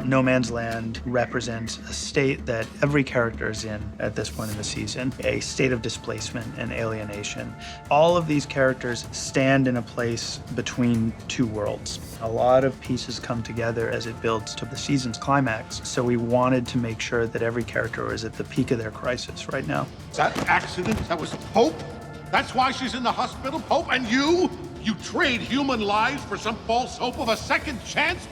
No Man's Land represents a state that every character is in at this point in the season, a state of displacement and alienation. All of these characters stand in a place between two worlds. A lot of pieces come together as it builds to the season's climax, so we wanted to make sure that every character is at the peak of their crisis right now. That accident, that was Pope? That's why she's in the hospital, Pope? And you trade human lives for some false hope of a second chance?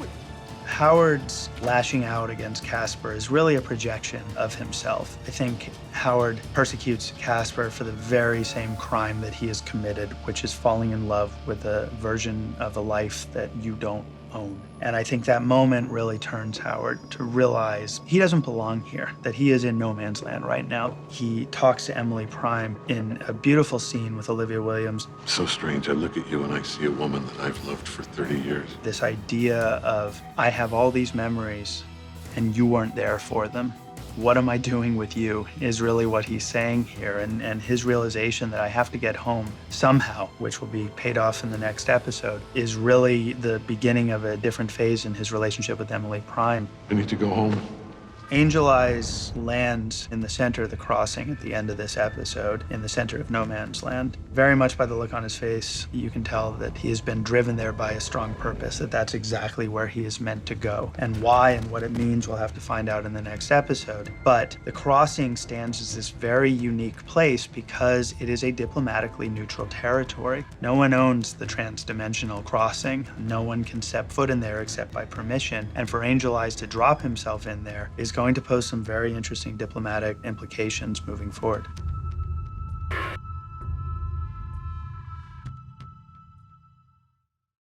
Howard's lashing out against Casper is really a projection of himself. I think Howard persecutes Casper for the very same crime that he has committed, which is falling in love with a version of a life that you don't own. And I think that moment really turns Howard to realize he doesn't belong here, that he is in no man's land right now. He talks to Emily Prime in a beautiful scene with Olivia Williams. So strange, I look at you and I see a woman that I've loved for 30 years. This idea of, I have all these memories and you weren't there for them. What am I doing with you is really what he's saying here. And his realization that I have to get home somehow, which will be paid off in the next episode, is really the beginning of a different phase in his relationship with Emily Prime. I need to go home. Angel Eyes lands in the center of the crossing at the end of this episode, in the center of no man's land. Very much by the look on his face, you can tell that he has been driven there by a strong purpose, that that's exactly where he is meant to go. And why and what it means we'll have to find out in the next episode. But the crossing stands as this very unique place because it is a diplomatically neutral territory. No one owns the transdimensional crossing. No one can step foot in there except by permission. And for Angel Eyes to drop himself in there is going to pose some very interesting diplomatic implications moving forward.